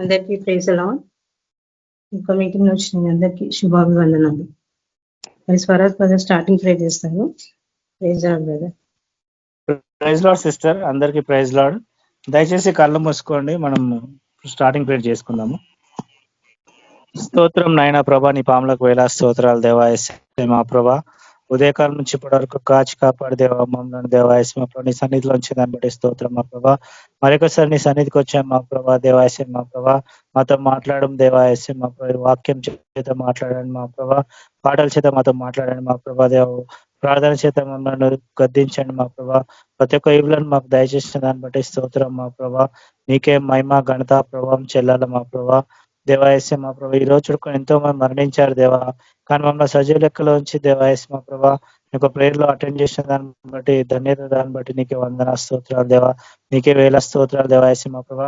అందరికీ ప్రైజ్ అలాడ్. ఇంకా మీటింగ్ వచ్చిన అందరికీ శుభాభివందనాలు. మరి స్వరాజ్ బ్రదర్ స్టార్టింగ్ ప్రే చేస్తాను. Praise Lord brother. Praise Lord sister, అందరికీ ప్రైజ్ లార్డ్. దయచేసి కళ్ళు మూసుకోండి, మనం స్టార్టింగ్ ప్రేర్ చేసుకుందాము. స్తోత్రం నాయన ప్రభా, నీ పాములకు వేలా స్తోత్రాలు దేవాయస్య మా ప్రభా. ఉదయకాలం నుంచి ఇప్పటి వరకు కాచి కాపాడు దేవా మమ్మల్ని దేవాయస్య మా ప్రభా. నీ సన్నిధిలో వచ్చి దాన్ని బట్టి స్తోత్రం మా ప్రభా. మరొకసారి నీ సన్నిధికి వచ్చాం మా ప్రభా దేవాయస్య మా ప్రభా. మాతో మాట్లాడడం దేవాయస్య మా ప్రభా. వాక్యం చేత మాట్లాడండి మా ప్రభా. పాటల చేత మాతో మాట్లాడండి మా ప్రభా. దేవ ప్రార్థన చేత మమ్మల్ని గద్దించండి మా ప్రభా. ప్రతి ఒక్క ఈవులను మాకు దయచేసిన దాన్ని బట్టి స్తోత్రం మా ప్రభా. నీకే మహిమ ఘనత ప్రభావం చెల్లాల మా ప్రభా. దేవాయస్య మా ప్రభా. ఈ రోజు ఎంతో మంది మరణించారు దేవా, కానీ మమ్మల్ని సజీవ లెక్కలో ఉంచి దేవాయస్య మా ప్రభా నీకు ప్రేయర్ లో అటెండ్ చేసిన దాన్ని బట్టి ధన్యత, దాన్ని బట్టి నీకే వందన స్తోత్రాలు దేవా. నీకే వేల స్తోత్రాలు దేవాయస్య మా ప్రభా.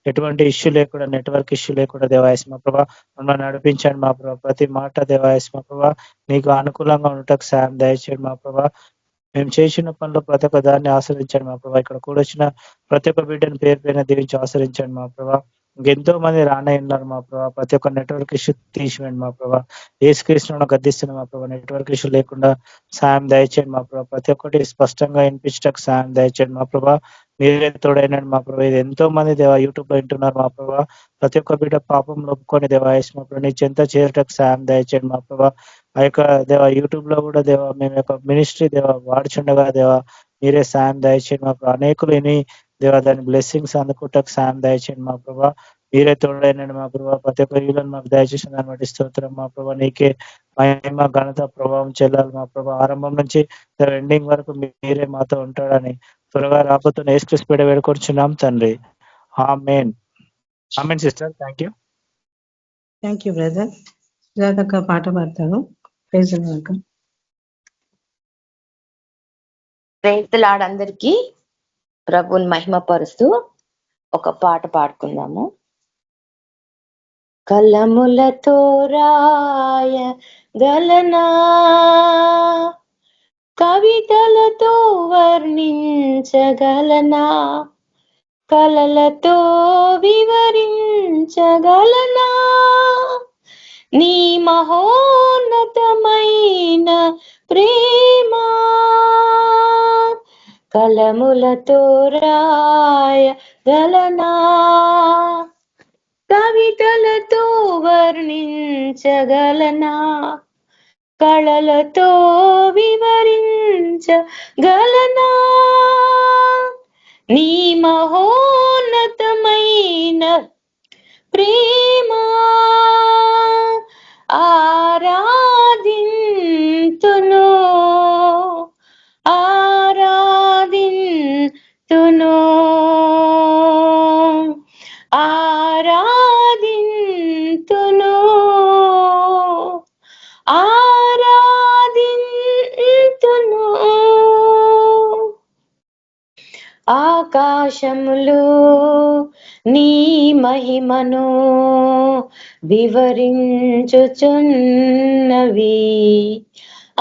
ఎటువంటి ఇష్యూ లేకుండా, నెట్వర్క్ ఇష్యూ లేకుండా దేవాయస్య మా ప్రభా మమ్మల్ని నడిపించండి మా ప్రభా. ప్రతి మాట దేవాయస్య మా ప్రభా నీకు అనుకూలంగా ఉండటకు సాయం దయచేయండి మా ప్రభా. మేము చేసిన పనులు ప్రతి ఒక్క దాన్ని ఆశ్రయించండి మా ప్రభా. ఇక్కడ కూడా వచ్చిన ప్రతి ఒక్క బిడ్డను పేరు పైన దీవించి ఆశ్రయించండి మా ప్రభా. ఇంకెంతో మంది రానే ఉన్నారు మా ప్రభా. ప్రతి ఒక్క నెట్వర్క్ ఇష్యూ తీసివేయండి మా ప్రభా. ఏసుక్రీస్తును గద్దిస్తున్నాం మా ప్రభా. నెట్వర్క్ ఇష్యూ లేకుండా సాయం దయచేయండి మా ప్రభా. ప్రతి ఒక్కటి స్పష్టంగా వినిపించడానికి సాయం దయచేయండి మా ప్రభా. మీరే తోడైనాడు మా ప్రభా. ఇది ఎంతో మంది దేవా యూట్యూబ్ లో వింటున్నారు మా ప్రభా. ప్రతి ఒక్క బిడ్డ పాపం ఒప్పుకొని దేవా యేసు మా ప్రభా నీ చెంత చేరటకు సాయం దయచేయండి మా ప్రభా. ఆ యొక్క దేవా యూట్యూబ్ లో కూడా దేవా మేము యొక్క మినిస్ట్రీ దేవా వాడుచుండగా దేవా మీరే సాయం దయచేయండి మా ప్రభా. అనేకులు విని దేవా దాని బ్లెస్సింగ్స్ అందుకుంటకు సాయం దయచేయండి మా ప్రభా. మీరే తోడైనాడు మా ప్రభా. ప్రతి ఒక్క వీళ్ళని మాకు దయచేసిన దాన్ని బట్టి స్తోత్రం మా ప్రభా. నీకే మహిమ ఘనత ప్రభావం చెల్లాలి మా ప్రభా. ఆరంభం నుంచి ఎండింగ్ వరకు మీరే మాతో ఉంటాడని త్వరగా రాబోతున్న యేసుక్రీస్తు పేడ వేడుకొచ్చున్నాం తండ్రి. Amen. Amen sister. Thank you. Thank you brother. సుజాతక్క పాట పాడతాను. Praise Lord. Praise Lord. అందరికీ ప్రభువుని మహిమపరుస్తూ ఒక పాట పాడుకుందాము. కలములతో రాయ గలనా, కవితలతో వర్ణించగలనా, కలలతో వివరించగలనా నీ మహోన్నతమైన ప్రేమ. కలములతో రాయ గలనా, కవితలతో వర్ణించగలనా, కళలతో వివరించగలనా నీ మహోన్నతమైన ప్రేమ. ఆరాధింతును ఆరాధింతును ఆరాధింతును ఆరాధింతును. ఆకాశములు నీ మహిమను వివరించుచున్నవి,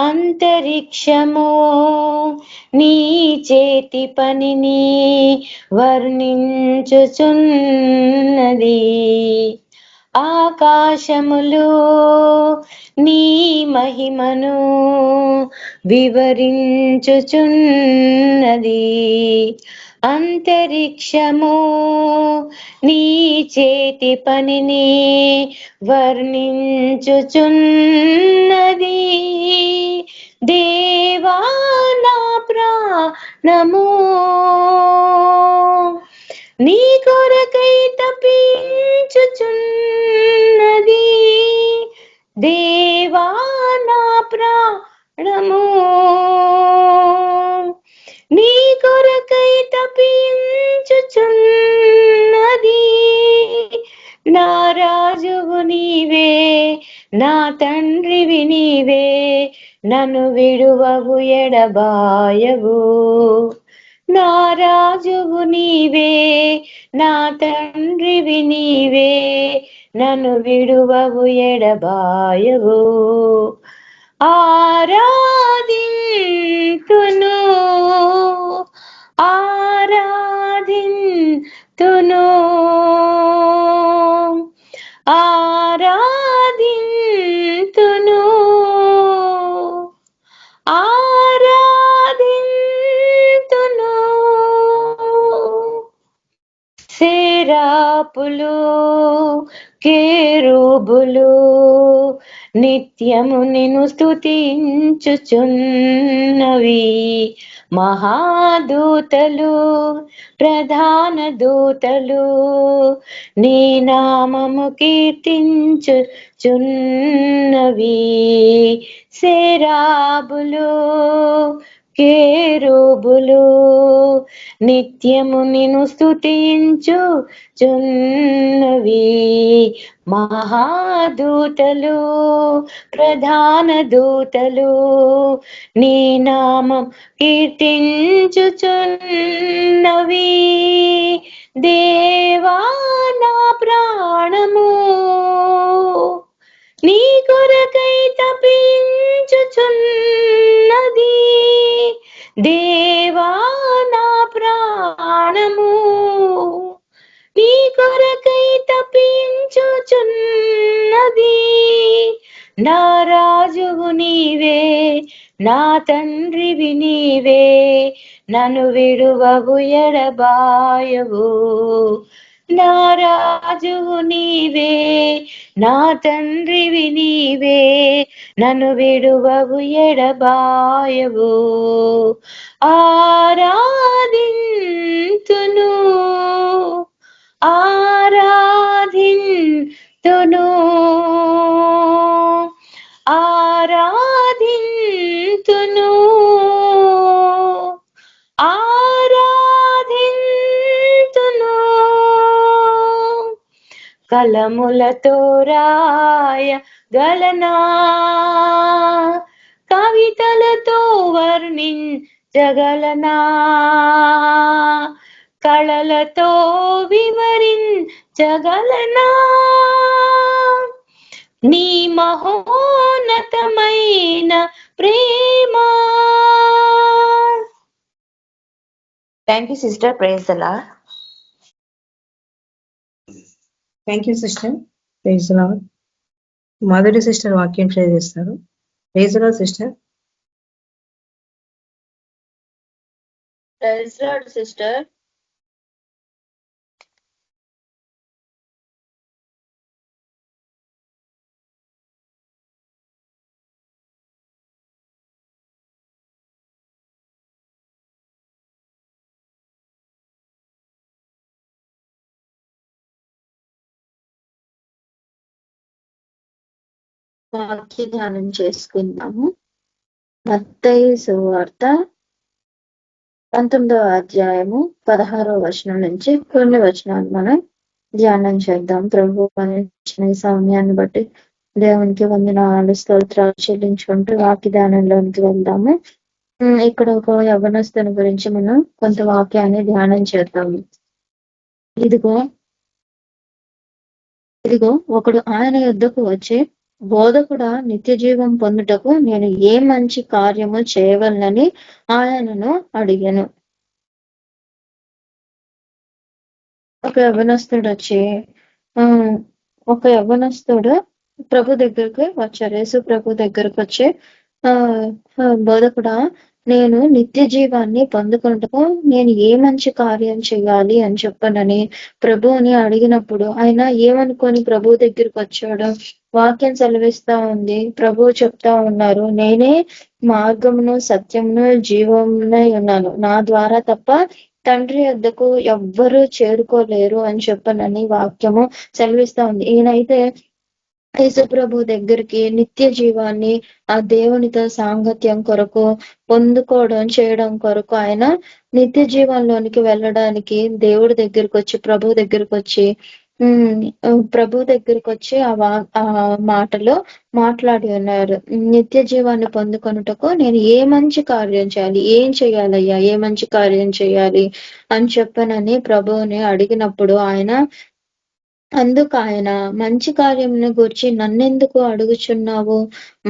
అంతరిక్షము నీ చేతి పనిని వర్ణించుచున్నది. ఆకాశములు నీ మహిమను వివరించుచున్నది, అంతరిక్షము నీ చేతి పనిని వర్ణించుచున్నది. దేవా నా ప్రాణము నీ కొరకై తపించుచున్నది. దేవా నా ప్రాణము నీ కొరకై తపించుచున్నది. నా రాజువు నీవే, నా తండ్రివి నీవే, నన్ను విడువవు ఎడబాయవు. నా రాజువు నీవే, నా తండ్రివి నీవే, నన్ను విడువవు ఎడబాయవు. ఆరాధింతును ఆరాధింతును సేరాపులు కేరుబులు నిత్యము నిన్ను స్తుతించుచున్నవి. మహాదూతలు ప్రధాన దూతలు నీ నామము కీర్తించుచున్నవి. సేరాబులు కేరుబులు నిత్యము నిన్ను స్తుతించుచున్నవి. మహాదూతలు ప్రధాన దూతలు నీ నామం కీర్తించుచున్నవి. దేవా నా ప్రాణము నీ కొరకై తపించుచున్నది. దేవా నా ప్రాణము నీ కొరకై తపించుచున్నది. నా రాజువు నీవే, నా తండ్రివి నీవే, నన్ను విడువవు ఎడబాయవు. నా రాజువు నీవే, నా తండ్రివి నీవే, నన్ను విడువవు ఎడబాయవు. ఆరాధింతును ఆరాధింతును ఆరాధింతును ఆరాధింతును. కలములతో రాయగలనా, కవితలతో వర్ణించగలనా, కళలతో వివరించగలనా నీ మహోన్నతమైన ప్రేమ. Thank you sister. Praise the Lord. Thank you sister. Praise the Lord. Madhuri sister వాక్యం షేర్ చేస్తారు. Praise the Lord sister. Praise the Lord sister. వాక్య ధ్యానం చేసుకుందాము. మత్తయి సువార్త 19వ అధ్యాయము 16వ వచనం నుంచి కొన్ని వచనాలు మనం ధ్యానం చేద్దాం. ప్రభు ఇచ్చిన ఈ సమయాన్ని బట్టి దేవునికి వందనాలు స్తోత్రాలు చెల్లించుకుంటూ వాక్య ధ్యానంలోనికి వెళ్దాము. ఇక్కడ ఒక యవ్వనస్తుని గురించి మనం కొంత వాక్యాన్ని ధ్యానం చేద్దాము. ఇదిగో ఒకడు ఆయన యుద్ధకు వచ్చి, బోధకుడా, నిత్య జీవం పొందుటకు నేను ఏ మంచి కార్యము చేయవలనని ఆయనను అడిగాను. ఒక యవ్వనస్తుడు ప్రభు దగ్గరికి వచ్చారు. యేసు ప్రభు దగ్గరకు వచ్చి, బోధకుడా, నేను నిత్య జీవాన్ని పొందుకుంటకు నేను ఏ మంచి కార్యం చేయాలి అని చెప్పనని ప్రభువుని అడిగినప్పుడు ఆయన ఏమనుకొని ప్రభు దగ్గరికి వచ్చాడు? వాక్యం సెలవిస్తా ఉంది, ప్రభువు చెప్తా ఉన్నారు, నేనే మార్గమును సత్యమును జీవమునై ఉన్నాను, నా ద్వారా తప్ప తండ్రి వద్దకు ఎవ్వరూ చేరుకోలేరు అని చెప్పనని వాక్యము సెలవిస్తా ఉంది. ఈయనైతే యేసు ప్రభు దగ్గరికి నిత్య జీవాన్ని, ఆ దేవునితో సాంగత్యం కొరకు పొందుకోవడం చేయడం కొరకు ఆయన నిత్య జీవంలోనికి వెళ్ళడానికి దేవుడి దగ్గరికి వచ్చి ప్రభు దగ్గరికి వచ్చి ఆ మాటలో మాట్లాడి ఉన్నారు. నిత్య జీవాన్ని పొందుకొనుటకు నేను ఏ మంచి కార్యం చేయాలి, ఏం చేయాలయ్యా, ఏ మంచి కార్యం చేయాలి అని చెప్పనని ప్రభువుని అడిగినప్పుడు అందుకు ఆయన మంచి కార్యమును గురించి నన్నెందుకు అడుగుచున్నావు,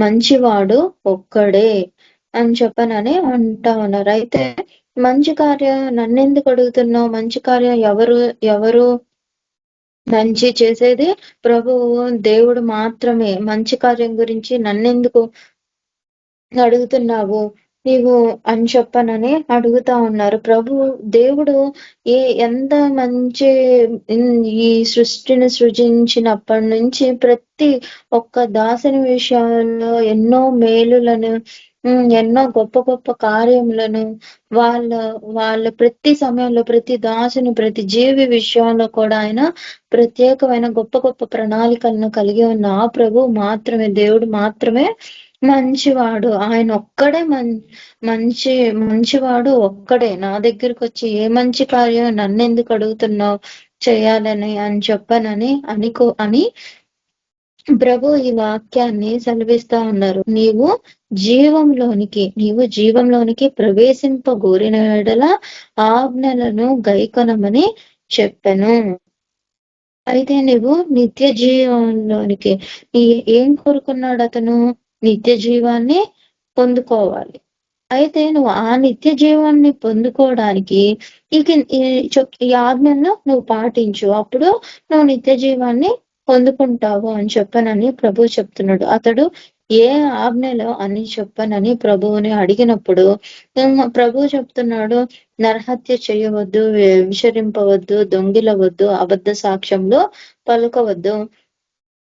మంచివాడు ఒక్కడే అని చెప్పనని అంటా ఉన్నారు. అయితే మంచి కార్యం నన్నెందుకు అడుగుతున్నావు, మంచి కార్యం ఎవరు మంచి చేసేది ప్రభువు దేవుడు మాత్రమే. మంచి కార్యం గురించి నన్నెందుకు అడుగుతున్నావు, నీవు అని చెప్పనని అడుగుతా ఉన్నారు. దేవుడు ఎంత మంచి ఈ సృష్టిని సృజించినప్పటి నుంచి ప్రతి ఒక్క దాసుని విషయంలో ఎన్నో మేలులను ఎన్నో గొప్ప గొప్ప కార్యములను వాళ్ళ వాళ్ళ ప్రతి సమయంలో ప్రతి దాసుని ప్రతి జీవి విషయంలో కూడా ఆయన ప్రత్యేకమైన గొప్ప గొప్ప ప్రణాళికలను కలిగి ఉన్న ఆ ప్రభు మాత్రమే, దేవుడు మాత్రమే మంచివాడు. ఆయన ఒక్కడే మంచివాడు ఒక్కడే. నా దగ్గరకు వచ్చి ఏ మంచి కార్యం నన్నెందుకు అడుగుతున్నావు చేయాలని అని చెప్పనని అని ప్రభు ఈ వాక్యాన్ని సెలవిస్తా ఉన్నారు. నీవు జీవంలోనికి ప్రవేశింపగోరిన యెడల ఆజ్ఞలను గైకొనమని చెప్పెను. అయితే నువ్వు నిత్య జీవంలోనికి ఏం కోరుకున్నాడు అతను? నిత్య జీవాన్ని పొందుకోవాలి. అయితే నువ్వు ఆ నిత్య జీవాన్ని పొందుకోవడానికి ఈ ఆజ్ఞలను నువ్వు పాటించు, అప్పుడు నువ్వు నిత్య జీవాన్ని పొందుకుంటావు అని చెప్పనని ప్రభు చెప్తున్నాడు. అతడు ఏ ఆజ్ఞలో అని చెప్పనని ప్రభువుని అడిగినప్పుడు ప్రభు చెప్తున్నాడు, నరహత్య చేయవద్దు, విషరింపవద్దు, దొంగిలవద్దు, అబద్ధ సాక్ష్యంలో పలుకవద్దు,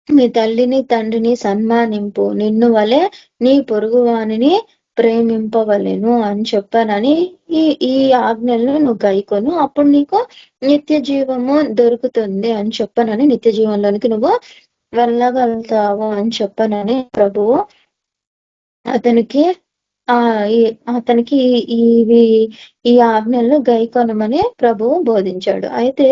మీ తల్లిని తండ్రిని సన్మానింపు, నిన్ను వలె నీ పొరుగువానిని ప్రేమింపవలెను అని చెప్పానని ఈ ఆజ్ఞలను నువ్వు గైకొను, అప్పుడు నీకు నిత్య జీవము దొరుకుతుంది అని చెప్పనని నిత్య జీవంలోనికి నువ్వు వెళ్ళగలుగుతావు అని చెప్పనని ప్రభువు అతనికి ఈ ఆజ్ఞలను గైకొనమని ప్రభువు బోధించాడు. అయితే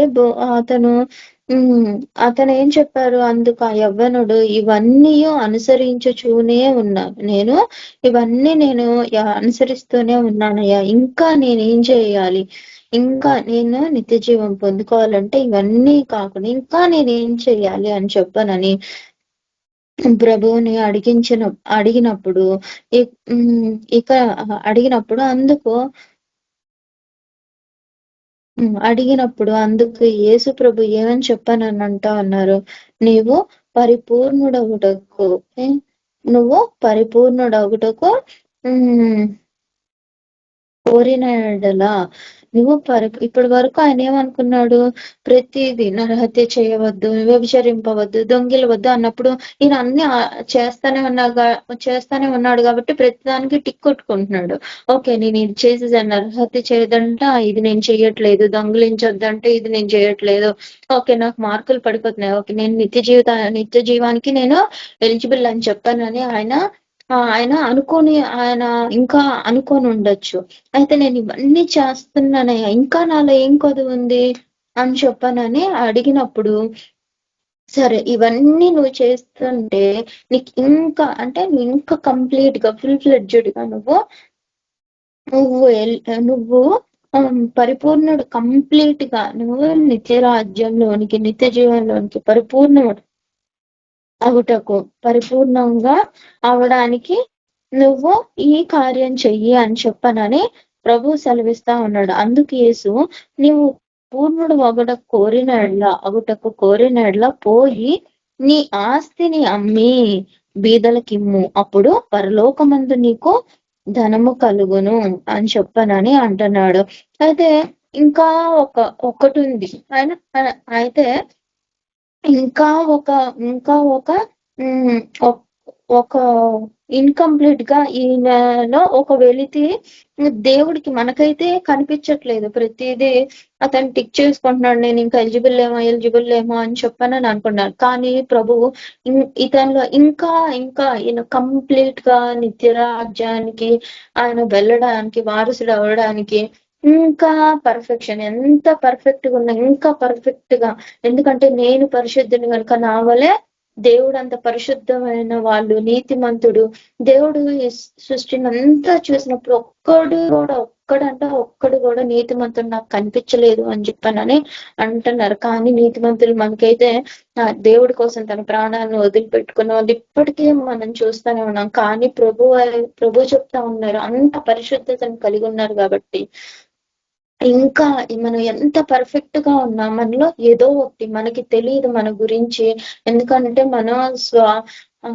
అతను ఏం చెప్పారు? అందుకు ఆ యవ్వనుడు, ఇవన్నీ అనుసరించుచూనే ఉన్నాను, ఇవన్నీ నేను అనుసరిస్తూనే ఉన్నానయ్యా, ఇంకా నేనేం చేయాలి? ఇంకా నేను నిత్య జీవం పొందుకోవాలంటే ఇవన్నీ కాకుండా ఇంకా నేనేం చేయాలి అని చెప్పనని ప్రభువుని అడిగినప్పుడు అందుకు యేసు ప్రభు ఏమని చెప్పనని అంటా అన్నారు, నువ్వు పరిపూర్ణుడగుటకు కోరిన యెడల నువ్వు ఇప్పటి వరకు ఆయన ఏమనుకున్నాడు? ప్రతిదీ నరహత్య చేయవద్దు, వ్యభిచరింపవద్దు, దొంగిలవద్దు అన్నప్పుడు ఈయన అన్ని చేస్తానే ఉన్నాడు కాబట్టి ప్రతిదానికి టిక్ కొట్టుకుంటున్నాడు. ఓకే, నేను ఇది చేసేసాను, నరహత్య చేయదంట ఇది నేను చెయ్యట్లేదు, దొంగిలించొద్దంటే ఇది నేను చేయట్లేదు, ఓకే నాకు మార్కులు పడిపోతున్నాయి, ఓకే నేను నిత్య జీవానికి నేను ఎలిజిబుల్ అని చెప్పానని ఆయన ఇంకా అనుకోని ఉండొచ్చు. అయితే నేను ఇవన్నీ చేస్తున్నానయ్యా, ఇంకా నాలో ఏం కొదువు ఉంది అని చెప్పనని అడిగినప్పుడు, సరే ఇవన్నీ నువ్వు చేస్తుంటే నీకు నువ్వు ఇంకా కంప్లీట్ గా ఫుల్ ఫ్లెడ్జ్డ్ గా నువ్వు పరిపూర్ణుడు, కంప్లీట్ గా నువ్వు నిత్య రాజ్యంలోనికి నిత్య జీవంలోనికి పరిపూర్ణంగా అవడానికి నువ్వు ఈ కార్యం చెయ్యి అని చెప్పనని ప్రభు సెలవిస్తా ఉన్నాడు. అందుకు యేసు, నీవు పూర్ణుడు అగుటకు కోరినడ్ల పోయి నీ ఆస్తిని అమ్మి బీదలకిమ్ము, అప్పుడు పరలోకమందు నీకు ధనము కలుగును అని చెప్పనని అంటున్నాడు. అయితే ఇంకా ఒకటి ఉంది. అయితే ఇంకా ఒక ఇన్కంప్లీట్ గా ఈయనలో ఒక వెలితి దేవుడికి మనకైతే కనిపించట్లేదు. ప్రతిదీ అతను టిక్ చేసుకుంటున్నాడు, నేను ఇంకా ఎలిజిబుల్ ఏమో అని చెప్పనని అనుకున్నాను. కానీ ప్రభువు ఇతనిలో ఇంకా ఈయన కంప్లీట్ గా నిత్య రాజ్యానికి ఆయన వెళ్ళడానికి, వారసుడు అవ్వడానికి ఇంకా పర్ఫెక్షన్, ఎంత పర్ఫెక్ట్ గా ఉన్నా ఇంకా పర్ఫెక్ట్ గా, ఎందుకంటే నేను పరిశుద్ధుని కనుక నా వలె దేవుడు అంత పరిశుద్ధమైన వాళ్ళు, నీతిమంతుడు. దేవుడు సృష్టిని అంతా చూసినప్పుడు ఒక్కడు కూడా నీతిమంతుడు నాకు కనిపించలేదు అని చెప్పానని అంటున్నారు. కానీ నీతిమంతులు మనకైతే దేవుడి కోసం తన ప్రాణాలను వదిలిపెట్టుకున్న వాళ్ళు ఇప్పటికీ మనం చూస్తూనే ఉన్నాం. కానీ ప్రభు చెప్తా ఉన్నారు, అంత పరిశుద్ధతను కలిగి ఉన్నారు కాబట్టి ఇంకా మనం ఎంత పర్ఫెక్ట్ గా ఉన్నాం, మనలో ఏదో ఒకటి మనకి తెలియదు మన గురించి. ఎందుకంటే ఆ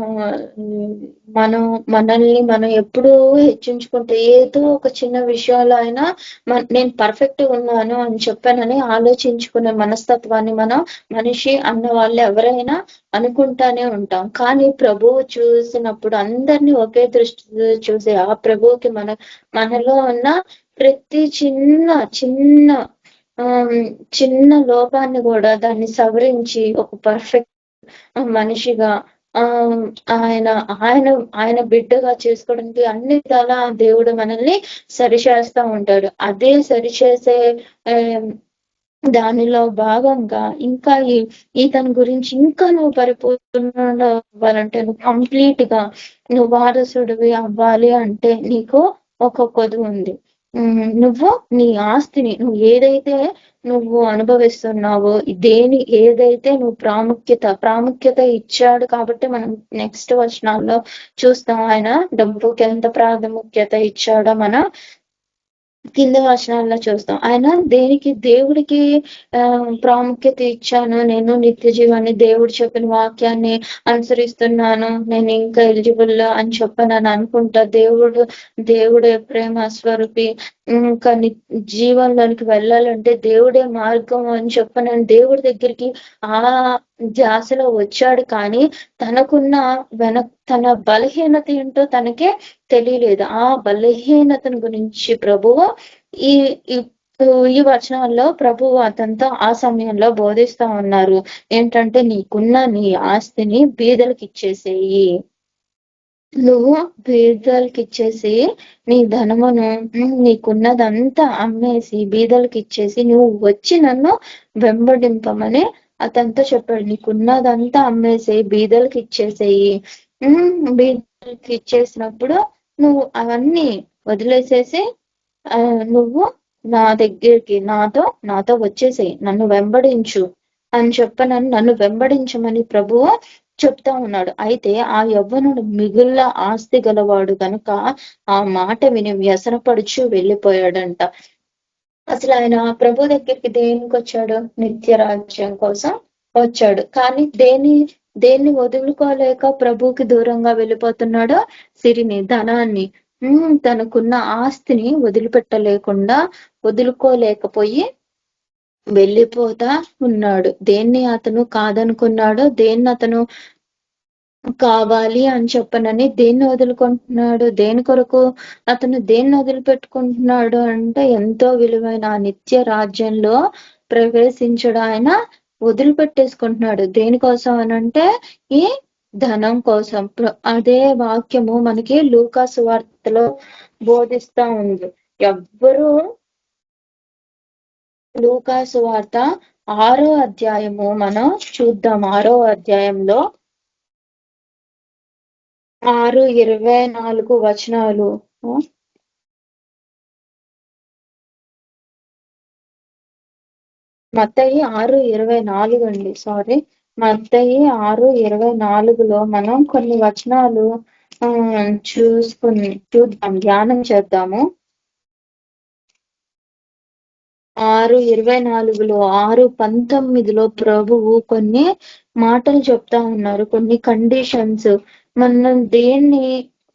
మనం మనల్ని ఎప్పుడూ హెచ్చించుకుంటే ఏదో ఒక చిన్న విషయాల్లో అయినా నేను పర్ఫెక్ట్ ఉన్నాను అని చెప్పానని ఆలోచించుకునే మనస్తత్వాన్ని మనిషి అన్న వాళ్ళు ఎవరైనా అనుకుంటానే ఉంటాం. కానీ ప్రభువు చూసినప్పుడు అందరినీ ఒకే దృష్టితో చూసే ఆ ప్రభువుకి మనలో ఉన్న ప్రతి చిన్న చిన్న లోపాన్ని కూడా దాన్ని సవరించి ఒక పర్ఫెక్ట్ మనిషిగా ఆహ్, ఆయన ఆయన ఆయన బిడ్డగా చేసుకోవడానికి అన్ని విధాలా దేవుడు మనల్ని సరిచేస్తా ఉంటాడు. అదే సరిచేసే ఆహ్, దానిలో భాగంగా ఇంకా ఇతని గురించి ఇంకా నువ్వు పరిపూర్ణుడు అవ్వాలంటే, నువ్వు కంప్లీట్ గా నువ్వు వారసుడివి అవ్వాలి అంటే నీకు ఒక కొదువు ఉంది. నువ్వు నీ ఆస్తిని నువ్వు ఏదైతే నువ్వు అనుభవిస్తున్నావో, ఏదైతే నువ్వు ప్రాముఖ్యత ఇచ్చాడు కాబట్టి మనం నెక్స్ట్ వచనాల్లో చూస్తాం. ఆయన డబ్బుకి ఎంత ప్రాముఖ్యత ఇచ్చాడో మనం కింద వచనాల్లో చూస్తాం. ఆయన దేవుడికి ప్రాముఖ్యత ఇచ్చాను, నేను నిత్య జీవాన్ని దేవుడు చెప్పిన వాక్యాన్ని అనుసరిస్తున్నాను, నేను ఇంకా ఎలిజిబుల్ అని చెప్పనని అనుకుంటా. దేవుడే ప్రేమ స్వరూపి, ఇంకా జీవంలోనికి వెళ్ళాలంటే దేవుడే మార్గం అని చెప్పనని దేవుడి దగ్గరికి ఆ ధ్యాసలో వచ్చాడు. కానీ తన బలహీనత ఏంటో తనకే తెలియలేదు. ఆ బలహీనతను గురించి ప్రభువు ఈ ఈ వచనాల్లో ప్రభువు అతనితో ఆ సమయంలో బోధిస్తా ఉన్నారు. ఏంటంటే, నీకున్న నీ ఆస్తిని బీదలకు ఇచ్చేసేయి. నువ్వు బీదలకు ఇచ్చేసి నీ ధనమును నీకున్నదంతా అమ్మేసి బీదలకు ఇచ్చేసి నువ్వు వచ్చి నన్ను వెంబడింపమని అతనితో చెప్పాడు. నీకున్నదంతా అమ్మేసి బీదలకు ఇచ్చేసేయి. బీదలకు ఇచ్చేసినప్పుడు నువ్వు అవన్నీ వదిలేసేసి నువ్వు నా దగ్గరికి నాతో వచ్చేసేయి, నన్ను వెంబడించు అని చెప్పనని నన్ను వెంబడించమని ప్రభువు చెప్తా ఉన్నాడు. అయితే ఆ యవ్వనుడు మిగుళ్ళ ఆస్తి గలవాడు కనుక ఆ మాట విని వ్యసనపడుచు వెళ్ళిపోయాడంట. అసలు ఆయన ప్రభు దగ్గరికి దేనికి వచ్చాడు? నిత్య రాజ్యం కోసం వచ్చాడు. కానీ దేన్ని వదులుకోలేక ప్రభువుకి దూరంగా వెళ్ళిపోతున్నాడో? సిరిని, ధనాన్ని, తనకున్న ఆస్తిని వదులుకోలేకపోయి వెళ్ళిపోతా ఉన్నాడు. దేన్ని అతను కాదనుకున్నాడో, దేన్ని అతను కావాలి అని చెప్పనని దేన్ని వదులుకుంటున్నాడు? దేని కొరకు అతను దేన్ని వదిలిపెట్టుకుంటున్నాడు అంటే, ఎంతో విలువైన ఆ నిత్య రాజ్యంలో ప్రవేశించడం ఆయన వదిలిపెట్టేసుకుంటున్నాడు. దేనికోసం అనంటే, ఈ ధనం కోసం. అదే వాక్యము మనకి లూకా సువార్తలో బోధిస్తా ఉంది. ఎవ్వరూ లూకా సువార్త 6వ అధ్యాయము మనం చూద్దాం. 6వ అధ్యాయంలో 6:24 వచనాలు. మత్తయి 6:24 అండి, సారీ, మత్తయి 6:24లో మనం కొన్ని వచనాలు చూద్దాం, ధ్యానం చేద్దాము. 6:24లో 6:19లో ప్రభువు కొన్ని మాటలు చెప్తా ఉన్నారు, కొన్ని కండిషన్స్. మనం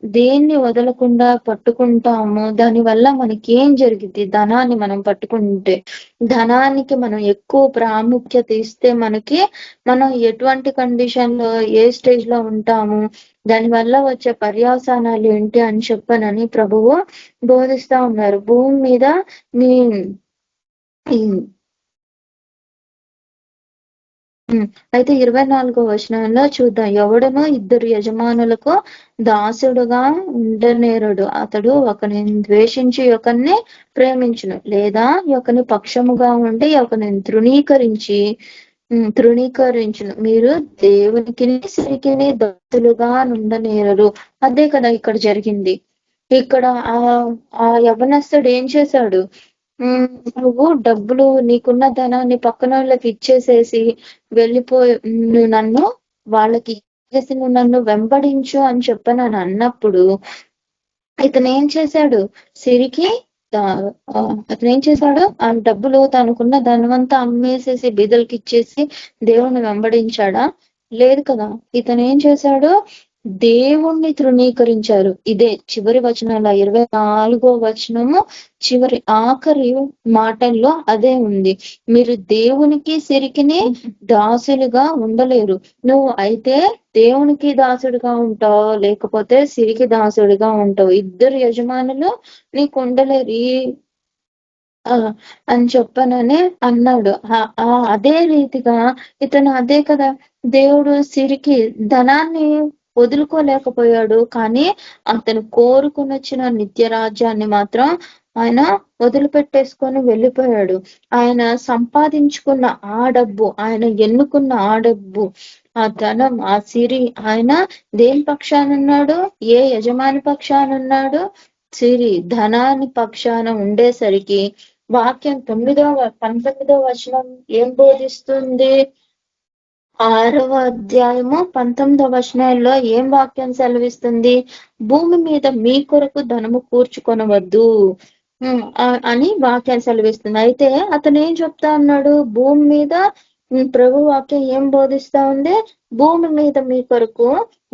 దేన్ని వదలకుండా పట్టుకుంటాము, దానివల్ల మనకి ఏం జరిగింది? ధనాన్ని మనం పట్టుకుంటే, ధనానికి మనం ఎక్కువ ప్రాముఖ్యత ఇస్తే మనం ఎటువంటి కండిషన్ లో, ఏ స్టేజ్ లో ఉంటాము, దానివల్ల వచ్చే పర్యావసానాలు ఏంటి అని చెప్పనని ప్రభువు బోధిస్తా ఉన్నారు. భూమి మీద అయితే 24వ వచనంలో చూద్దాం. ఎవడనో ఇద్దరు యజమానులకు దాసుడుగా ఉండనేరడు. అతడు ఒకని ద్వేషించి ఒకరిని ప్రేమించును, లేదా ఒకని పక్షముగా ఉండి ఒకని తృణీకరించును. మీరు దేవునికి సరికి దాసులుగా ఉండనేరరు. అదే కదా ఇక్కడ జరిగింది. ఇక్కడ ఆ యవనస్తుడు ఏం చేశాడు? నువ్వు డబ్బులు, నీకున్న ధనాన్ని పక్కన వాళ్ళకి ఇచ్చేసేసి వెళ్ళిపోయి నన్ను వాళ్ళకి ఇచ్చేసి నువ్వు నన్ను వెంబడించు అని చెప్పనని అన్నప్పుడు ఇతను ఏం చేశాడు? అతను ఏం చేశాడు? ఆ డబ్బులు, తనకున్న ధనమంతా అమ్మేసేసి బీదలకి ఇచ్చేసి దేవుణ్ణి వెంబడించాడా? లేదు కదా. ఇతను ఏం చేశాడు? దేవుణ్ణి తృణీకరించారు. ఇదే చివరి వచనాల 24వ వచనము చివరి ఆఖరి మాటల్లో అదే ఉంది. మీరు దేవునికి సిరికిని దాసులుగా ఉండలేరు. నువ్వు అయితే దేవునికి దాసుడిగా ఉంటావు, లేకపోతే సిరికి దాసుడిగా ఉంటావు. ఇద్దరు యజమానులు నీకు ఉండలేరు ఆ అని చెప్పనని అన్నాడు. అదే రీతిగా ఇతను అదే కదా, దేవుడు సిరికి ధనాన్ని వదులుకోలేకపోయాడు, కానీ అతను కోరుకుని వచ్చిన నిత్య రాజ్యాన్ని మాత్రం ఆయన వదిలిపెట్టేసుకొని వెళ్ళిపోయాడు. ఆయన సంపాదించుకున్న ఆ డబ్బు, ఆయన ఎన్నుకున్న ఆ డబ్బు, ఆ ధనం, ఆ సిరి, ఆయన దేని పక్షాన ఉన్నాడు? ఏ యజమాని పక్షాన ఉన్నాడు? సిరి ధనాన్ని పక్షాన ఉండేసరికి వాక్యం 19వ వచనం ఏం బోధిస్తుంది? 6వ అధ్యాయము 19వ వచనంలో ఏం వాక్యం సెలవిస్తుంది? భూమి మీద మీ కొరకు ధనము కూర్చుకొనవద్దు అని వాక్యం సెలవిస్తుంది. అయితే అతను ఏం చెప్తా ఉన్నాడు? భూమి మీద ప్రభు వాక్యం ఏం బోధిస్తా ఉంది? భూమి మీద మీ కొరకు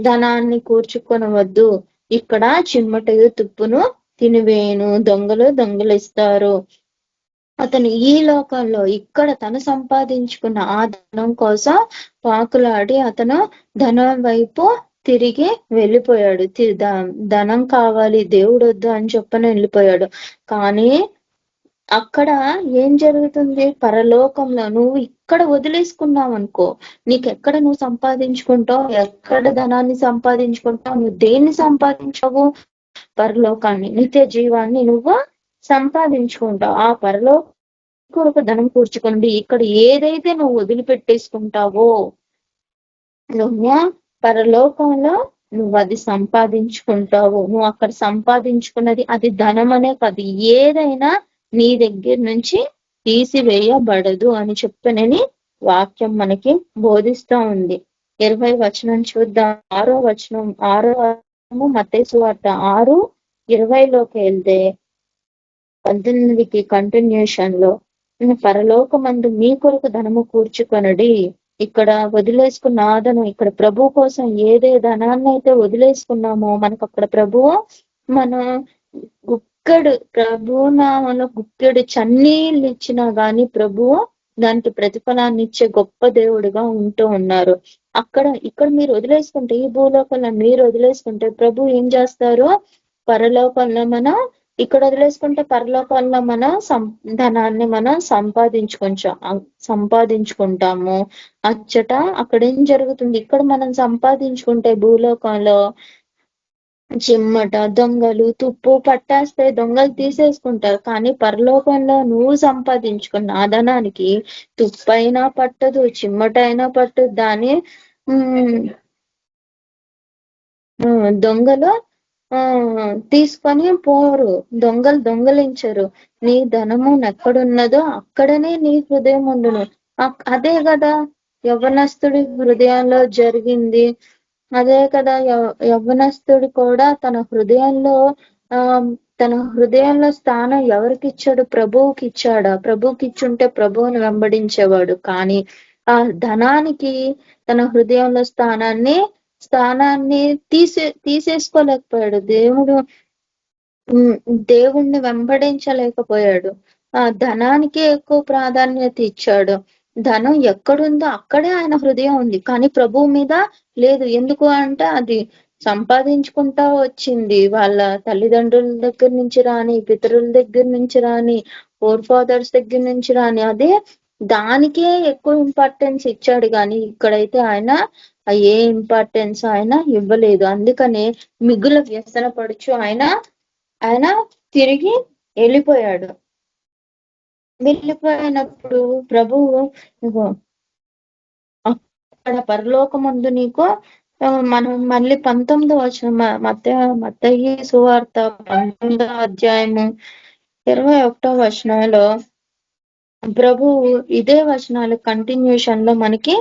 ధనాన్ని కూర్చుకొనవద్దు. ఇక్కడ చిమ్మటయు తుప్పును తినివేయును, దొంగలు దొంగలిస్తారు. అతను ఈ లోకంలో ఇక్కడ తను సంపాదించుకున్న ఆ ధనం కోసం పాకులాడి అతను ధనం వైపు తిరిగి వెళ్ళిపోయాడు. ధనం కావాలి, దేవుడు వద్దు అని చెప్పని వెళ్ళిపోయాడు. కానీ అక్కడ ఏం జరుగుతుంది? పరలోకంలో నువ్వు ఇక్కడ వదిలేసుకున్నావు అనుకో, నీకెక్కడ నువ్వు సంపాదించుకుంటావు? ఎక్కడ ధనాన్ని సంపాదించుకుంటావు? నువ్వు దేన్ని సంపాదించవు? పరలోకాన్ని, నిత్య జీవాన్ని నువ్వు సంపాదించుకుంటావు. ఆ పరలోక ధనం కూర్చుకోండి. ఇక్కడ ఏదైతే నువ్వు వదిలిపెట్టేసుకుంటావో నువ్వు పరలోకంలో నువ్వు అది సంపాదించుకుంటావు. నువ్వు అక్కడ సంపాదించుకున్నది అది ధనం అనే కాదు, ఏదైనా నీ దగ్గర నుంచి తీసివేయబడదు అని చెప్పనని వాక్యం మనకి బోధిస్తా ఉంది. 20వ వచనం చూద్దాం. 6వ వచనం, 6వ మత్తయి సువార్త 6:20లోకి వెళ్తే 19కి కంటిన్యూషన్ లో, పరలోకమందు మీ కొరకు ధనము కూర్చుకొనడి. ఇక్కడ వదిలేసుకున్న ధనం, ఇక్కడ ప్రభు కోసం ఏదే ధనాన్ని అయితే వదిలేసుకున్నామో మనకు అక్కడ ప్రభువు మన గుక్కడు ప్రభునామలో గుక్కెడు చన్నీళ్ళు ఇచ్చినా గాని ప్రభువు దానికి ప్రతిఫలాన్ని ఇచ్చే గొప్ప దేవుడిగా ఉంటూ ఉన్నారు. ఇక్కడ మీరు వదిలేసుకుంటే, ఈ భూలోకంలో మీరు వదిలేసుకుంటే ప్రభు ఏం చేస్తారు? పరలోకంలో మనం ఇక్కడ వదిలేసుకుంటే పరలోకంలో మనం ధనాన్ని మనం సంపాదించుకుంటాము. అచ్చట అక్కడ ఏం జరుగుతుంది? ఇక్కడ మనం సంపాదించుకుంటే భూలోకంలో చిమ్మట, దొంగలు, తుప్పు పట్టేస్తే దొంగలు తీసేసుకుంటారు. కానీ పరలోకంలో నువ్వు సంపాదించుకున్న ఆ ధనానికి తుప్పైనా పట్టదు, చిమ్మటైనా పట్టదు. దాని దొంగలు తీసుకొని పోరు, దొంగలు దొంగలించరు. నీ ధనము ఎక్కడున్నదో అక్కడనే నీ హృదయం ఉండును. అదే కదా యవ్వనస్తుడి హృదయంలో జరిగింది. అదే కదా యవ్వనస్తుడు కూడా తన హృదయంలో స్థానం ఎవరికి ఇచ్చాడు? ప్రభువుకి ఇచ్చాడా? ప్రభువుకి ఇచ్చుంటే ప్రభువుని వెంబడించేవాడు. కానీ ఆ ధనానికి తన హృదయంలో స్థానాన్ని తీసేసుకోలేకపోయాడు. దేవుణ్ణి వెంబడించలేకపోయాడు. ఆ ధనానికే ఎక్కువ ప్రాధాన్యత ఇచ్చాడు. ధనం ఎక్కడుందో అక్కడే ఆయన హృదయం ఉంది, కానీ ప్రభువు మీద లేదు. ఎందుకు అంటే అది సంపాదించుకుంటా వచ్చింది, వాళ్ళ తల్లిదండ్రుల దగ్గర నుంచి రాని, పితరుల దగ్గర నుంచి రాని, ఫోర్ ఫాదర్స్ దగ్గర నుంచి రాని, అదే దానికే ఎక్కువ ఇంపార్టెన్స్ ఇచ్చాడు. కానీ ఇక్కడైతే ఆయన ఏ ఇంపార్టెన్స్ ఆయన ఇవ్వలేదు. అందుకనే మిగుల వ్యసన పడుచు ఆయన తిరిగి వెళ్ళిపోయినప్పుడు ప్రభువు అక్కడ పరలోకమందు నీకు మనం మళ్ళీ 19వ వచనం మత్తయి సువార్త 19వ అధ్యాయము 21వ వచనంలో ప్రభువు ఇదే వచనాలు కంటిన్యూషన్ లో మనకి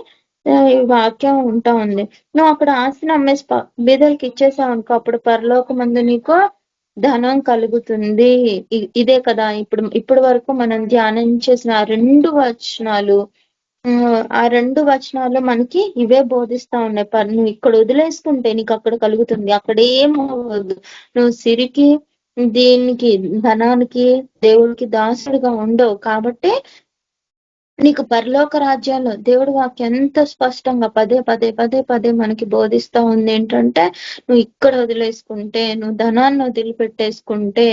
ఈ వాక్యం ఉంటా ఉంది. నువ్వు అక్కడ ఆస్తిని అమ్మేసి బీదలకి ఇచ్చేసావు అనుకో, అప్పుడు పరలోకమందు నీకు ధనం కలుగుతుంది. ఇదే కదా ఇప్పుడు వరకు మనం ధ్యానం చేసిన 2 వచనాలు ఆ 2 వచనాలు మనకి ఇవే బోధిస్తా ఉన్నాయి. నువ్వు ఇక్కడ వదిలేసుకుంటే నీకు అక్కడ కలుగుతుంది, అక్కడ ఏం అవ్వదు. నువ్వు సిరికి దీనికి ధనానికి దేవుడికి దాసుడిగా ఉండవు. కాబట్టి నీకు పరలోక రాజ్యాల్లో దేవుడి వాక్యం ఎంత స్పష్టంగా పదే పదే పదే పదే మనకి బోధిస్తా ఉంది ఏంటంటే, నువ్వు ఇక్కడ వదిలేసుకుంటే, నువ్వు ధనాన్ని వదిలిపెట్టేసుకుంటే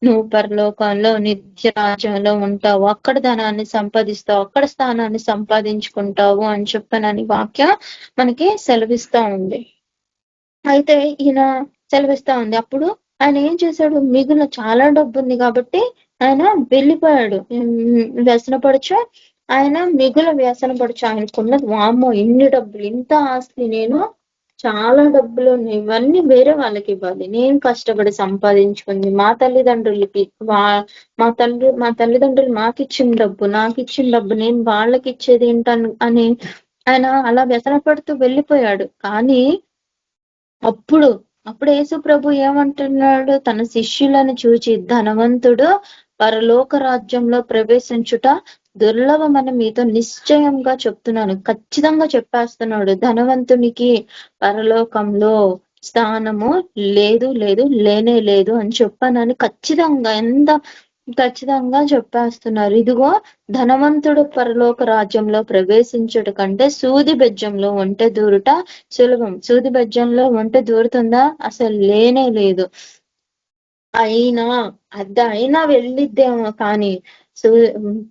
నువ్వు పరలోకంలో నిత్య రాజ్యంలో ఉంటావు, అక్కడ ధనాన్ని సంపాదిస్తావు, అక్కడ స్థానాన్ని సంపాదించుకుంటావు అని చెప్పనని వాక్యం మనకి సెలవిస్తా ఉంది. అయితే ఈయన సెలవిస్తా ఉంది. అప్పుడు ఆయన ఏం చేశాడు, మిగులు చాలా డబ్బు ఉంది కాబట్టి ఆయన వెళ్ళిపోయాడు. వ్యసనపడుచు ఆయన మిగులు వ్యసనపడుచు ఆయనకున్నది వామ్మో ఇన్ని డబ్బులు, ఇంత ఆస్తి, నేను చాలా డబ్బులు ఉన్నాయి, ఇవన్నీ వేరే వాళ్ళకి ఇవ్వాలి, నేను కష్టపడి సంపాదించుకుంది మా తల్లిదండ్రులకి మా తల్లిదండ్రులు నాకు ఇచ్చిన డబ్బు నేను వాళ్ళకి ఇచ్చేది ఏంటని అని ఆయన అలా వ్యసనపడుతూ వెళ్ళిపోయాడు. కానీ అప్పుడు యేసు ప్రభు ఏమంటున్నాడు, తన శిష్యులను చూచి ధనవంతుడు పరలోక రాజ్యంలో ప్రవేశించుట దుర్లభమని మీతో నిశ్చయంగా చెప్తున్నాను, ఖచ్చితంగా చెప్పేస్తున్నాడు. ధనవంతునికి పరలోకంలో స్థానము లేదు లేదు లేనే లేదు అని చెప్పానని ఖచ్చితంగా చెప్పేస్తున్నారు. ఇదిగో ధనవంతుడు పరలోక రాజ్యంలో ప్రవేశించుట కంటే సూది బెజ్జంలో ఒంటె దూరుట సులభం. సూది బెజ్జంలో ఒంటె దూరుతుందా? అసలు లేనే లేదు. అయినా వెళ్ళిద్దేమో కానీ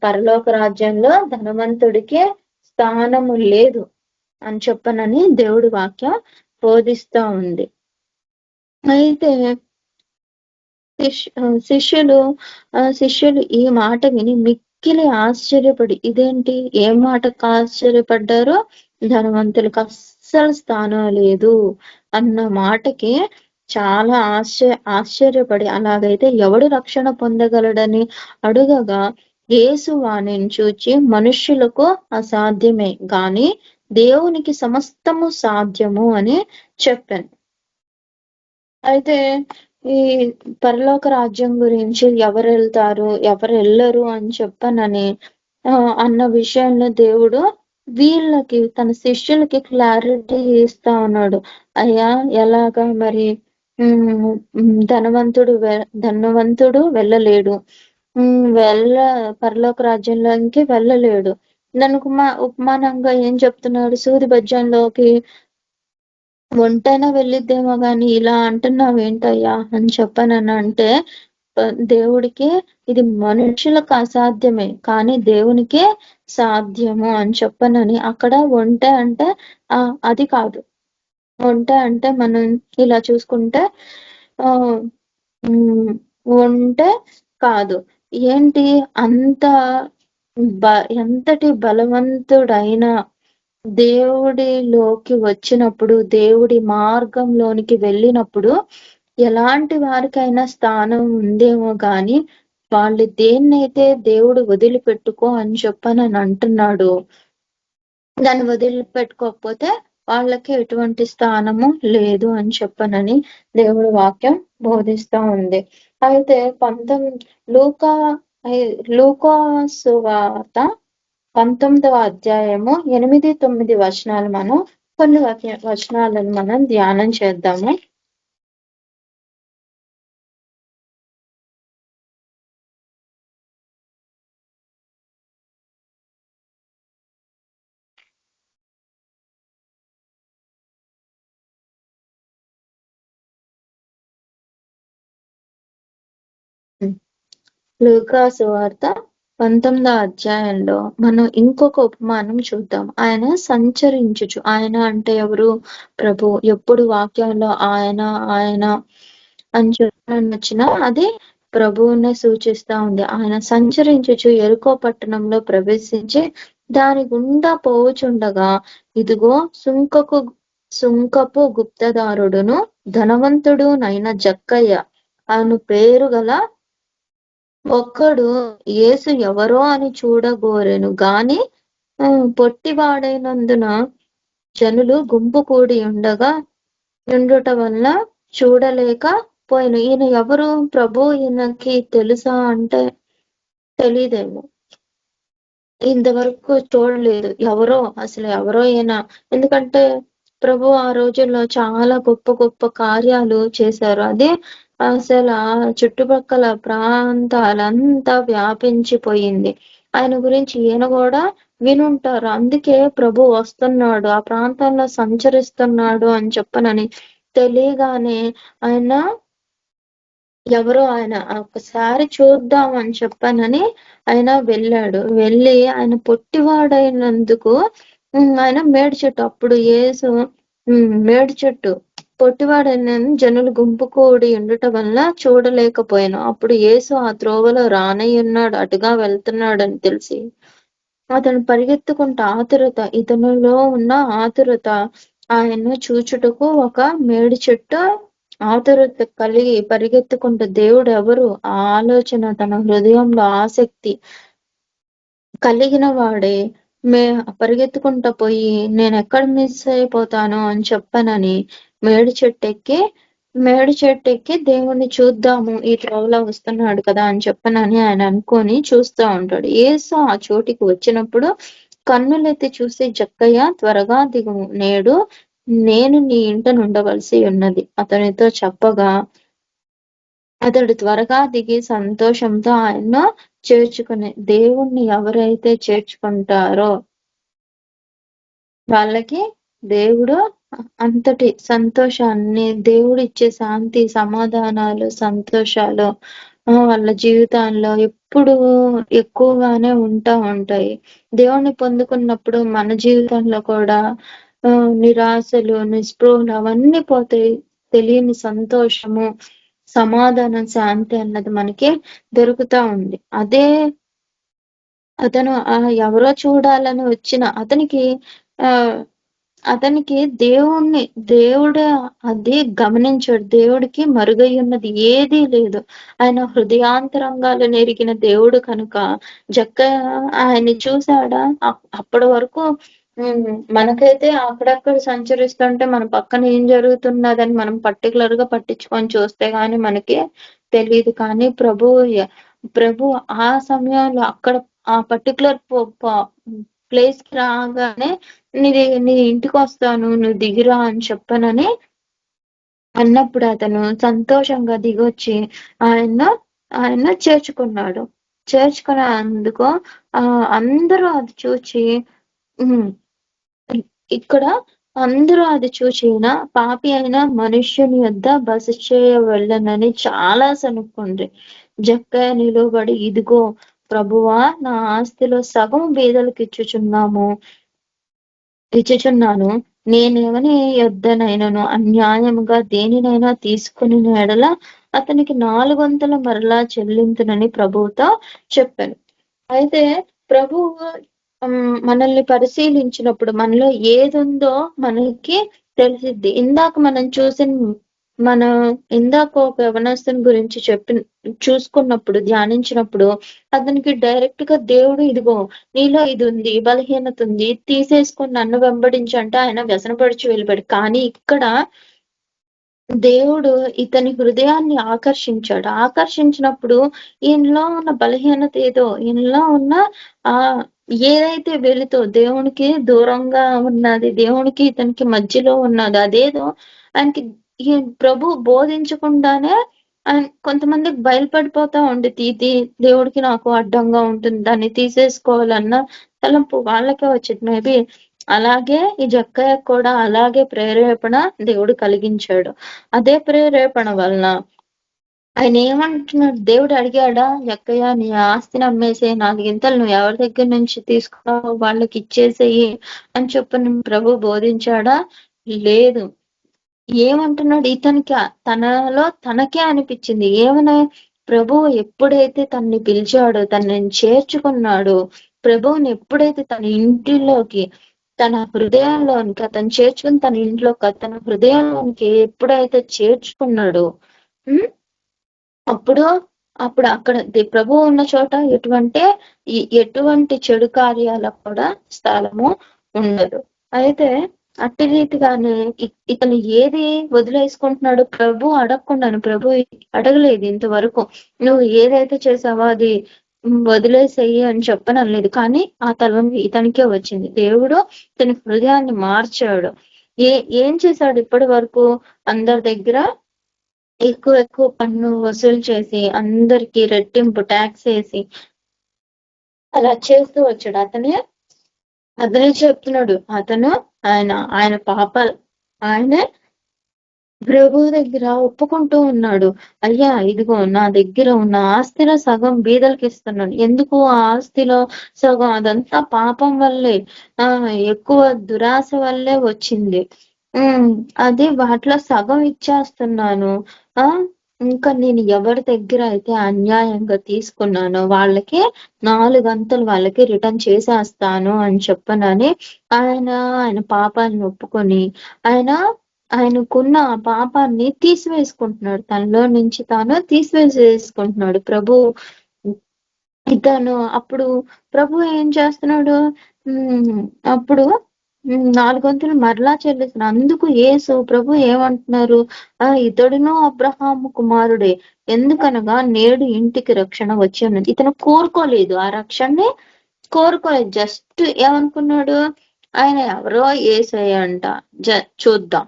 పరలోక రాజ్యంలో ధనవంతుడికి స్థానము లేదు అని చెప్పనని దేవుడి వాక్యం బోధిస్తా ఉంది. అయితే శిష్యులు ఈ మాట విని మిక్కిలి ఆశ్చర్యపడి, ఇదేంటి, ఏం మాటకు ఆశ్చర్యపడ్డారో, ధనవంతులకు అస్సలు స్థానం లేదు అన్న మాటకి చాలా ఆశ్చర్యపడి, అలాగైతే ఎవడు రక్షణ పొందగలడని అడుగగా యేసు వాణిని చూచి, మనుష్యులకు అసాధ్యమే గాని దేవునికి సమస్తము సాధ్యము అని చెప్పాను. అయితే ఈ పరలోక రాజ్యం గురించి ఎవరు వెళ్తారు ఎవరు వెళ్ళరు అని చెప్పనని అన్న విషయంలో దేవుడు వీళ్ళకి తన శిష్యులకి క్లారిటీ ఇస్తా ఉన్నాడు. అయ్యా ఎలాగా మరి ధనవంతుడు వెళ్ళలేడు, పరలోక రాజ్యంలోకి వెళ్ళలేడు. దానికి ఉపమానంగా ఏం చెప్తున్నాడు, సూది బజ్జంలోకి ఒంటైనా వెళ్ళిద్దేమో గాని ఇలా అంటున్నావేంటయ్యా అని చెప్పనని అంటే, దేవుడికి ఇది మనుషులకు అసాధ్యమే కానీ దేవునికే సాధ్యము అని చెప్పనని అక్కడ ఒంటె అంటే అది కాదు. ఒంటె అంటే మనం ఇలా చూసుకుంటే ఒంటె కాదు, ఏంటి ఎంతటి బలవంతుడైనా దేవుడిలోకి వచ్చినప్పుడు, దేవుడి మార్గంలోనికి వెళ్ళినప్పుడు ఎలాంటి వారికైనా స్థానం ఉందేమో గాని వాళ్ళు దేన్నైతే దేవుడు వదిలిపెట్టుకో అని చెప్పనని అంటున్నాడు, దాన్ని వదిలిపెట్టుకోకపోతే వాళ్ళకి ఎటువంటి స్థానము లేదు అని చెప్పనని దేవుడి వాక్యం బోధిస్తా ఉంది. అయితే లూకా సువార్త 19వ అధ్యాయము 8-9 వచనాలు మనం కొన్ని వచనాలను మనం ధ్యానం చేద్దాము. లూకా సువార్త 19వ అధ్యాయంలో మనం ఇంకొక ఉపమానం చూద్దాం. ఆయన సంచరించుచు, ఆయన అంటే ఎవరు, ప్రభు. ఎప్పుడు వాక్యంలో ఆయన అని చెప్పిన అది ప్రభువునే సూచిస్తా ఉంది. ఆయన సంచరించుచు ఎరుకో పట్టణంలో ప్రవేశించి దాని గుండా పోవుచుండగా ఇదిగో సుంకపు గుప్తదారుడును ధనవంతుడు నైన జక్కయ్య అను పేరు గల ఒక్కడు యేసు ఎవరో అని చూడగోరెను గాని పొట్టివాడైనందున జనులు గుంపు కూడి ఉండుట వల్ల చూడలేక పోయిన. ఈయన ఎవరు, ప్రభు ఈయనకి తెలుసా అంటే తెలీదేమో. ఇంతవరకు చూడలేదు. అసలు ఎవరో ఈయన. ఎందుకంటే ప్రభు ఆ రోజుల్లో చాలా గొప్ప గొప్ప కార్యాలు చేశారు. అదే అసలు ఆ చుట్టుపక్కల ప్రాంతాలంతా వ్యాపించిపోయింది. ఆయన గురించి ఈయన కూడా వినుంటారు. అందుకే ప్రభు వస్తున్నాడు, ఆ ప్రాంతంలో సంచరిస్తున్నాడు అని చెప్పనని తెలియగానే ఆయన ఆయన ఒకసారి చూద్దాం అని చెప్పానని ఆయన వెళ్ళాడు. వెళ్ళి ఆయన పొట్టివాడైనందుకు ఆయన మేడి చెట్టు, అప్పుడు యేసు మేడి చెట్టు పొట్టివాడైన జనులు గుంపు కూడి ఉండటం వల్ల చూడలేకపోయాను. అప్పుడు యేసు ఆ త్రోవలో రానయ్యున్నాడు, అటుగా వెళ్తున్నాడని తెలిసి అతను పరిగెత్తుకుంటూ ఇతనిలో ఉన్న ఆతురత ఆయన్ను చూచుటకు ఒక మేడి చెట్టు ఆతురత కలిగి పరిగెత్తుకుంటూ దేవుడు ఎవరు ఆ ఆలోచన తన హృదయంలో ఆసక్తి కలిగిన వాడే పరిగెత్తుకుంటూ పోయి నేను ఎక్కడ మిస్ అయిపోతాను అని చెప్పనని మేడి చెట్టు ఎక్కి దేవుణ్ణి చూద్దాము, ఈ త్రోవలో వస్తున్నాడు కదా అని చెప్పనని ఆయన అనుకొని చూస్తూ ఉంటాడు. యేసు ఆ చోటికి వచ్చినప్పుడు కన్నులెత్తి చూసి, జక్కయ్య త్వరగా దిగుము, నేడు నేను నీ ఇంట నుండవలసి ఉన్నది అతనితో చెప్పగా అతడు త్వరగా దిగి సంతోషంతో ఆయన్ను చేర్చుకుని, దేవుణ్ణి ఎవరైతే చేర్చుకుంటారో వాళ్ళకి దేవుడు అంతటి సంతోషాన్ని, దేవుడు ఇచ్చే శాంతి, సమాధానాలు, సంతోషాలు వాళ్ళ జీవితాల్లో ఎప్పుడు ఎక్కువగానే ఉంటాయి. దేవుణ్ణి పొందుకున్నప్పుడు మన జీవితంలో కూడా నిరాశలు, నిస్పృహలు అవన్నీ పోతాయి. తెలియని సంతోషము, సమాధానం, శాంతి అన్నది మనకి దొరుకుతా ఉంది. అదే అతను ఎవరో చూడాలని వచ్చిన అతనికి దేవుడు అది గమనించాడు. దేవుడికి మరుగై ఉన్నది ఏదీ లేదు. ఆయన హృదయాంతరంగాలు నెరిగిన దేవుడు కనుక ఆయన్ని చూశాడా. అప్పటి వరకు మనకైతే అక్కడక్కడ సంచరిస్తుంటే మన పక్కన ఏం జరుగుతున్నదని మనం పర్టికులర్ గా పట్టించుకొని చూస్తే గాని మనకి తెలియదు. కానీ ప్రభు ఆ సమయంలో అక్కడ ఆ పర్టికులర్ ప్లేస్ కి రాగానే నీ ఇంటికి వస్తాను, నువ్వు దిగిరా అని చెప్పనని అన్నప్పుడు అతను సంతోషంగా దిగొచ్చి ఆయన చేర్చుకున్నాడు. చేర్చుకున్నందుకు అందరూ అది చూచి ఇక్కడ అందరూ అది చూచిన పాపి అయిన మనుష్యుని యొద్ద బస చేయవలెనని చాలా సనుక్కుండ్రి. జక్కయ్య నిలువబడి, ఇదిగో ప్రభువా, నా ఆస్తిలో సగం బీదలకు ఇచ్చుచున్నాను. నేనెవని యొద్దనైనను అన్యాయముగా దేనినైనా తీసుకుని ఎడల అతనికి 400 మరలా చెల్లింతునని ప్రభువుతో చెప్పాను. అయితే ప్రభువు మనల్ని పరిశీలించినప్పుడు మనలో ఏదుందో మనకి తెలిసిద్ది. ఇందాక ఒక యవనస్తుని గురించి చూసుకున్నప్పుడు, ధ్యానించినప్పుడు అతనికి డైరెక్ట్ గా దేవుడు ఇదిగో నీలో ఇది ఉంది, బలహీనత ఉంది, తీసేసుకొని నన్ను వెంబడించంటే ఆయన వ్యసనపడిచి వెళ్ళిపోయాడు. కానీ ఇక్కడ దేవుడు ఇతని హృదయాన్ని ఆకర్షించినప్పుడు ఈయనలో ఉన్న బలహీనత ఏదో, ఈయనలో ఉన్న ఏదైతే వెలుతో దేవునికి దూరంగా ఉన్నది, దేవునికి ఇతనికి మధ్యలో ఉన్నది, అదేదో ఆయనకి ఈ ప్రభు బోధించకుండానే కొంతమందికి బయలుపడిపోతా ఉండి దేవుడికి నాకు అడ్డంగా ఉంటుంది, దాన్ని తీసేసుకోవాలన్న తలంపు వాళ్ళకే వచ్చింది. మేబీ అలాగే ఈ జక్కయ్య కూడా అలాగే ప్రేరేపణ దేవుడు కలిగించాడు. అదే ప్రేరేపణ వలన ఆయన ఏమంటున్నాడు, దేవుడు అడిగాడా, జక్కయ్య నీ ఆస్తిని అమ్మేసే, 4 గింతలు నువ్వు ఎవరి దగ్గర నుంచి తీసుకున్నావు వాళ్ళకి ఇచ్చేసేయి అని చెప్పి ప్రభు బోధించాడా? లేదు. ఏమంటున్నాడు, ఇతనికి తనలో తనకే అనిపించింది. ఏమన్నా ప్రభువు ఎప్పుడైతే తనని పిలిచాడో, తనని చేర్చుకున్నాడో, ప్రభువుని ఎప్పుడైతే తన ఇంటిలోకి, తన హృదయంలోనికి అతను చేర్చుకుని, తన ఇంట్లోకి తన హృదయంలోనికి ఎప్పుడైతే చేర్చుకున్నాడో అప్పుడు అక్కడ ప్రభువు ఉన్న చోట ఎటువంటి చెడు కార్యాలకు కూడా స్థలము ఉండదు. అయితే అట్టి రీతిగానే ఇతను ఏది వదిలేసుకుంటున్నాడు, ప్రభు అడగకుండాను, ప్రభు అడగలేదు ఇంతవరకు, నువ్వు ఏదైతే చేసావో అది వదిలేసేయి అని చెప్పనలేదు. కానీ ఆ తలం ఇతనికే వచ్చింది. దేవుడు తన హృదయాన్ని మార్చాడు. ఏం చేశాడు ఇప్పటి వరకు? అందరి దగ్గర ఎక్కువ పన్ను వసూలు చేసి, అందరికి రెట్టింపు ట్యాక్స్ వేసి అలా చేస్తూ వచ్చాడు. అతనే చెప్తున్నాడు. ఆయన పాపాలు ఆయనే ప్రభువు దగ్గర ఒప్పుకుంటూ ఉన్నాడు. అయ్యా ఇదిగో నా దగ్గర ఉన్న ఆస్తిలో సగం బీదలకి ఇస్తున్నాను. ఎందుకు ఆ ఆస్తిలో సగం? అదంతా పాపం వల్లే, ఎక్కువ దురాశ వల్లే వచ్చింది. అది వాటిలో సగం ఇచ్చేస్తున్నాను. ఇంకా నేను ఎవరి దగ్గర అయితే అన్యాయంగా తీసుకున్నానో వాళ్ళకి 4 అంతలు వాళ్ళకి రిటర్న్ చేసేస్తాను అని చెప్పనని ఆయన పాపాలను ఒప్పుకొని ఆయనకున్న ఆ పాపాన్ని తీసివేసుకుంటున్నాడు. తనలో నుంచి తాను తీసివేసుకుంటున్నాడు. అప్పుడు ప్రభు ఏం చేస్తున్నాడు? అప్పుడు 4 వంతులు మరలా చెల్లిస్తున్నాడు. అందుకు యేసు ప్రభు ఏమంటున్నారు? ఇతడును అబ్రహాము కుమారుడే, ఎందుకనగా నేడు ఇంటికి రక్షణ వచ్చి ఉన్నది. ఇతను కోరుకోలేదు, ఆ రక్షణని కోరుకోలేదు. జస్ట్ ఏమనుకున్నాడు? ఆయన ఎవరో యేసయ్య అంట, చూద్దాం.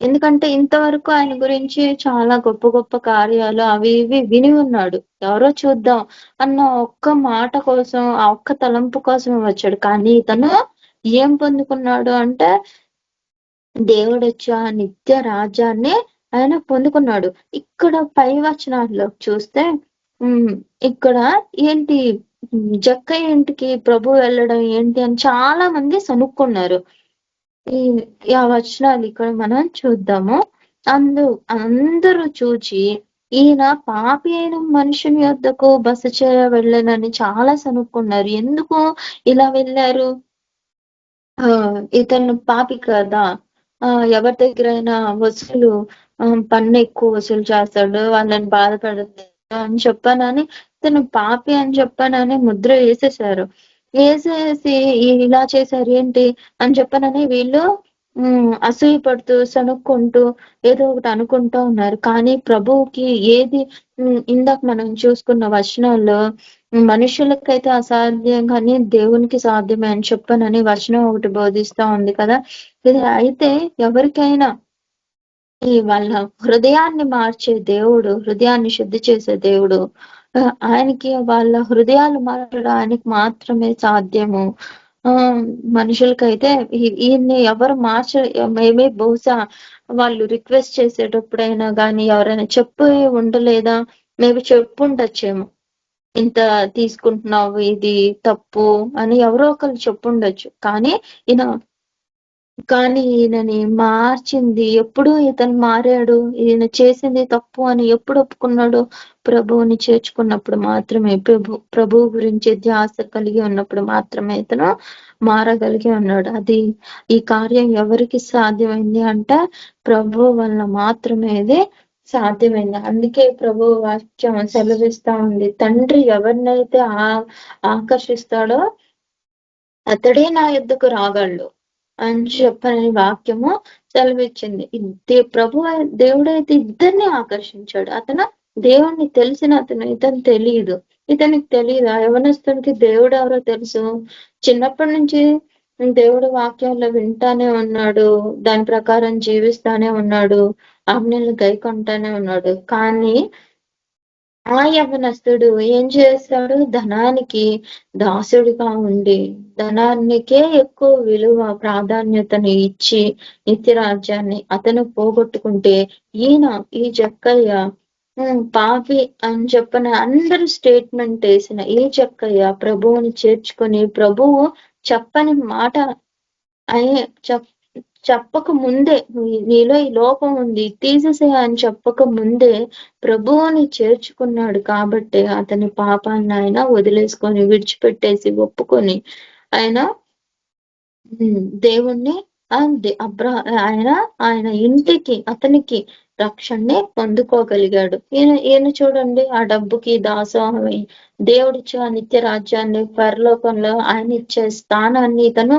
ఎందుకంటే ఇంతవరకు ఆయన గురించి చాలా గొప్ప గొప్ప కార్యాలు అవి ఇవి విని ఉన్నాడు. ఎవరో చూద్దాం అన్న ఒక్క మాట కోసం, ఆ ఒక్క తలంపు కోసం వచ్చాడు. కానీ ఇతను ఏం పొందుకున్నాడు అంటే, దేవుడు వచ్చి ఆ నిత్య రాజ్యాన్ని ఆయన పొందుకున్నాడు. ఇక్కడ పై వచనాల్లో చూస్తే ఇక్కడ ఏంటి, జక్కయ్య ఇంటికి ప్రభు వెళ్ళడం ఏంటి అని చాలా మంది సనుక్కున్నారు. ఆ వచనాలు ఇక్కడ మనం చూద్దాము. అందరూ చూచి ఈయన పాపి అయిన మనుషుని యొద్దకు బస చేయ వెళ్ళనని చాలా సనుక్కున్నారు. ఎందుకు ఇలా వెళ్ళారు? ఇతను పాపి కదా, ఎవరి దగ్గరైనా పన్ను ఎక్కువ వసూలు చేస్తాడు, వాళ్ళని బాధ పెడతాడు అని చెప్పానని ఇతను పాపి అని చెప్పానని ముద్ర వేసేసారు. వేసేసి ఇలా చేశారు ఏంటి అని చెప్పనని వీళ్ళు అసూయ పడుతూ సనుక్కుంటూ ఏదో ఒకటి అనుకుంటూ ఉన్నారు. కానీ ప్రభువుకి ఏది ఇందాక మనం చూసుకున్న వచనాల్లో మనుషులకైతే అసాధ్యం కానీ దేవునికి సాధ్యమే అని చెప్పనని వచనం ఒకటి బోధిస్తా ఉంది కదా. ఇది అయితే ఎవరికైనా వాళ్ళ హృదయాన్ని మార్చే దేవుడు, హృదయాన్ని శుద్ధి చేసే దేవుడు, ఆయనకి వాళ్ళ హృదయాలు మార్చడం ఆయనకి మాత్రమే సాధ్యము. మనుషులకైతే ఈయన్ని ఎవరు మేమే బహుశా వాళ్ళు రిక్వెస్ట్ చేసేటప్పుడైనా కానీ ఎవరైనా చెప్పి ఉండలేదా? మేబీ చెప్పుండొచ్చేమో, ఇంత తీసుకుంటున్నావు ఇది తప్పు అని ఎవరో ఒకరు చెప్పుండొచ్చు. కానీ ఈయనని మార్చింది ఎప్పుడు? ఇతను మారాడు, ఈయన చేసింది తప్పు అని ఎప్పుడు ఒప్పుకున్నాడు? ప్రభువుని చేర్చుకున్నప్పుడు మాత్రమే, ప్రభువు గురించి ధ్యాస కలిగి ఉన్నప్పుడు మాత్రమే ఇతను మారగలిగి ఉన్నాడు. ఈ కార్యం ఎవరికి సాధ్యమైంది అంటే ప్రభు వల్ల మాత్రమే ఇది సాధ్యమైంది. అందుకే ప్రభు వాక్యం సెలవిస్తా ఉంది, తండ్రి ఎవరినైతే ఆకర్షిస్తాడో అతడే నా యొద్దకు రాగలడు అని చెప్పని వాక్యము సెలవిచ్చింది. దేవుడైతే ఇద్దరిని ఆకర్షించాడు. అతను దేవుణ్ణి తెలిసిన ఇతను తెలియదు. ఇతనికి తెలియదు. ఆ యవనస్తునికి దేవుడు ఎవరో తెలుసు. చిన్నప్పటి నుంచి దేవుడు వాక్యాల్లో వింటానే ఉన్నాడు, దాని ప్రకారం జీవిస్తానే ఉన్నాడు, ఆజ్ఞలు గైకొంటానే ఉన్నాడు. కానీ ఆ యవనస్తుడు ఏం చేస్తాడు? ధనానికి దాసుడిగా ఉండి ధనానికే ఎక్కువ విలువ ప్రాధాన్యతను ఇచ్చి నిత్యరాజ్యాన్ని అతను పోగొట్టుకుంటే ఈ జక్కయ్య పాపి అని చెప్పిన అందరూ స్టేట్మెంట్ వేసిన ఈ జక్కయ్య ప్రభువుని చేర్చుకొని ప్రభువు చెప్పని మాట చెప్పక ముందే నీలో ఈ లోపం ఉంది తీసేసే అని చెప్పక ముందే ప్రభువుని చేర్చుకున్నాడు. కాబట్టి అతని పాపాన్ని ఆయన వదిలేసుకొని విడిచిపెట్టేసి ఒప్పుకొని ఆయన దేవుణ్ణి ఆయన ఇంటికి అతనికి రక్షణని పొందుకోగలిగాడు. ఈయన చూడండి, ఆ డబ్బుకి దాసోహమై దేవుడిచ్చే ఆ నిత్య రాజ్యాన్ని పరలోకంలో ఆయన ఇచ్చే స్థానాన్ని ఇతను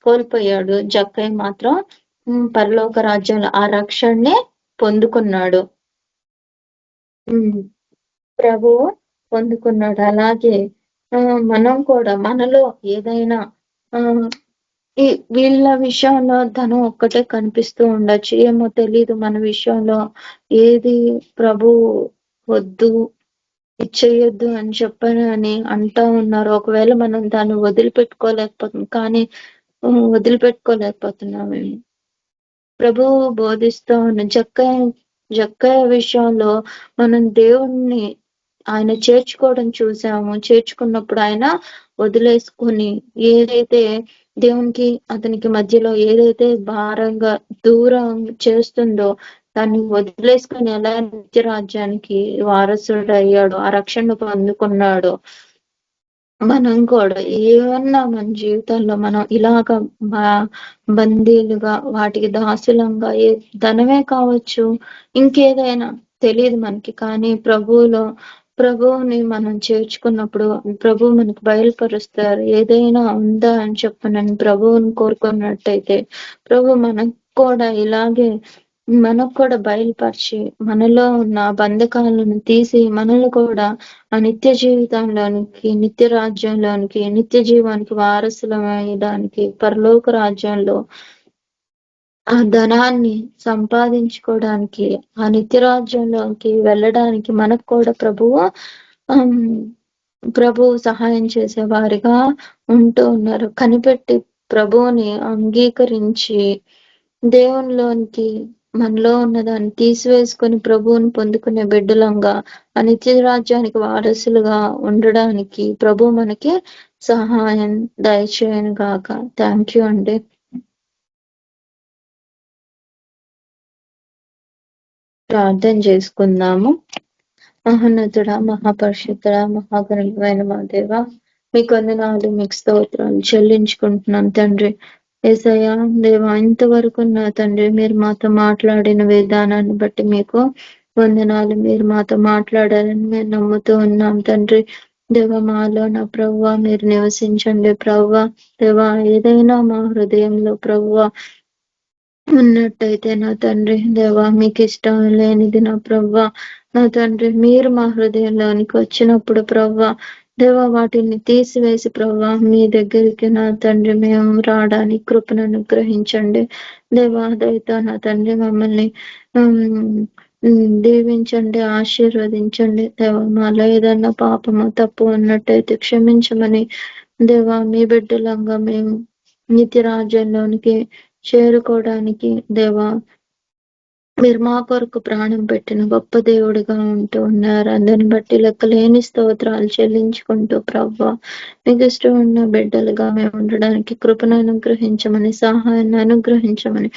కోల్పోయాడు. జక్కయ్య మాత్రం పరలోక రాజ్యంలో ఆ రక్షణని పొందుకున్నాడు. ప్రభువు పొందుకున్నాడు. అలాగే మనం కూడా మనలో ఏదైనా ఈ వీళ్ళ విషయంలో ధనం ఒక్కటే కనిపిస్తూ ఉండొచ్చు, ఏమో తెలీదు. మన విషయంలో ఏది ప్రభు వద్దు ఇచ్చేయొద్దు అని చెప్పని అంటా ఉన్నారు. ఒకవేళ మనం దాన్ని వదిలిపెట్టుకోలేకపోతున్నామేమో. ప్రభు బోధిస్తూ ఉన్న జక్కయ్య విషయంలో మనం దేవుణ్ణి ఆయన చేర్చుకోవడం చూసాము. చేర్చుకున్నప్పుడు ఆయన వదిలేసుకుని ఏదైతే దేవునికి అతనికి మధ్యలో ఏదైతే భారంగా దూరం చేస్తుందో దాన్ని వదిలేసుకుని ఎలా నిత్య రాజ్యానికి వారసుడు అయ్యాడు, ఆ రక్షణ పొందుకున్నాడు. మనం కూడా ఏమన్నా మన జీవితాల్లో మనం ఇలాగ బందీలుగా వాటికి దాసులంగా ధనమే కావచ్చు, ఇంకేదైనా తెలియదు మనకి, కానీ ప్రభువుని మనం చేర్చుకున్నప్పుడు ప్రభు మనకు బయలుపరుస్తారు. ఏదైనా ఉందా అని చెప్పనని ప్రభువుని కోరుకున్నట్టయితే ప్రభు మనకు కూడా ఇలాగే మనకు కూడా బయలుపరిచి మనలో ఉన్న బంధకాలను తీసి మనల్ని కూడా ఆ నిత్య జీవితంలోనికి, నిత్య రాజ్యంలోనికి, నిత్య జీవానికి వారసులమయ్యడానికి, పరలోక రాజ్యంలో ఆ ధనాన్ని సంపాదించుకోవడానికి, ఆ నిత్య రాజ్యంలోకి వెళ్ళడానికి మనకు కూడా ప్రభువు సహాయం చేసే వారిగా ఉంటూ ఉన్నారు. కనిపెట్టి ప్రభువుని అంగీకరించి దేవునిలోనికి మనలో ఉన్నదాన్ని తీసివేసుకొని ప్రభువుని పొందుకునే బిడ్డలంగా ఆ నిత్య రాజ్యానికి వారసులుగా ఉండడానికి ప్రభు మనకి సహాయం దయచేయను గాక. థ్యాంక్ యూ అండి. ప్రార్థన చేసుకుందాము. మహోన్నతుడా, మహాపరిశుద్ధుడా, మహాగణమైన మా దేవ, మీకు వందనాలు, మీకు స్తోత్రాలు చెల్లించుకుంటున్నాం తండ్రి. యేసయ్యా దేవా, ఇంతవరకు నా తండ్రి మీరు మాతో మాట్లాడిన విధానాన్ని బట్టి మీకు వందనాలు. మీరు మాతో మాట్లాడాలని మేము నమ్ముతూ ఉన్నాం తండ్రి. దేవ, మాలో నా ప్రభువా మీరు నివసించండి ప్రభువా. దేవా, ఏదైనా మా హృదయంలో ప్రభువా ఉన్నట్టయితే నా తండ్రి దేవా, మీకు ఇష్టం లేనిది నా ప్రభువా, నా తండ్రి మీరు మా హృదయంలోనికి వచ్చినప్పుడు ప్రభువా దేవా వాటిని తీసివేసి ప్రభువా మీ దగ్గరికి నా తండ్రి మేము రావడానికి కృపను అనుగ్రహించండి. దేవా దయతో నా తండ్రి మమ్మల్ని దీవించండి, ఆశీర్వదించండి. దేవా మాలో ఏదన్నా పాపము తప్పు ఉన్నట్టయితే క్షమించమని దేవా మీ బిడ్డలంగా మేము నిత్య రాజ్యంలోనికి చేరుకోవడానికి దేవా మీరు మా కొరకు ప్రాణం పెట్టిన గొప్ప దేవుడిగా ఉంటూ ఉన్నారు. అందరిని బట్టి లెక్కలేని స్తోత్రాలు చెల్లించుకుంటూ ప్రభువా మీకు ఇష్టం ఉన్న బిడ్డలుగా మేము ఉండడానికి కృపను అనుగ్రహించమని, సహాయాన్ని అనుగ్రహించమని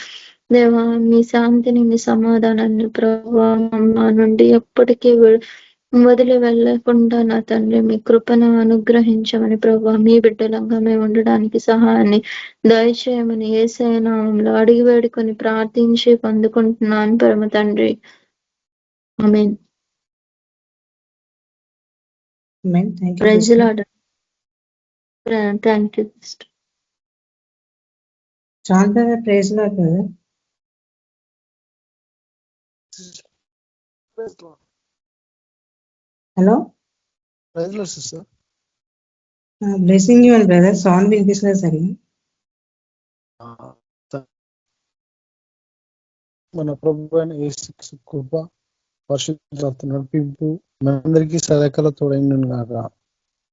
దేవా మీ శాంతిని, మీ సమాధానాన్ని ప్రభువా మా నుండి ఎప్పటికీ వదిలి వెళ్ళకుండా నా తండ్రి మీ కృపను అనుగ్రహించమని ప్రభువా మీ బిడ్డలంగా మేము ఉండడానికి సహాయాన్ని దయచేయమని యేసయ్య నామములో అడిగి వేడుకొని ప్రార్థించి పొందుకుంటున్నాను పరమ తండ్రి. Amen. Praise Lord. Thank you. చాలు కదా, ప్రైజ్ లార్డ్ కదా. Hello, blessing you and brother. Sound వినిపిస్తుంది సరిగా. మన ప్రభు అయిన యేసు కృప, పరిశుద్ధాత్మ నడిపింపు మనందరికీ సదాకాల తోడైండును గాక.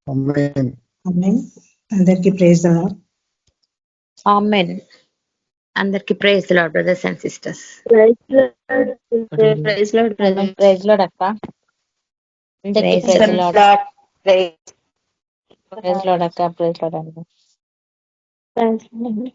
ఆమేన్. ఆమేన్. అందరికీ ప్రైజ్ ద లార్డ్. ఆమేన్. అందరికి praise the Lord brothers and sisters. Praise Lord. Praise Lord brother. Praise Lord అక్క. అందరికి ప్రైజ్ లార్డ్. ప్రైజ్ లార్డ్ అక్క. ప్రైజ్ లార్డ్ అండి. Praise lord.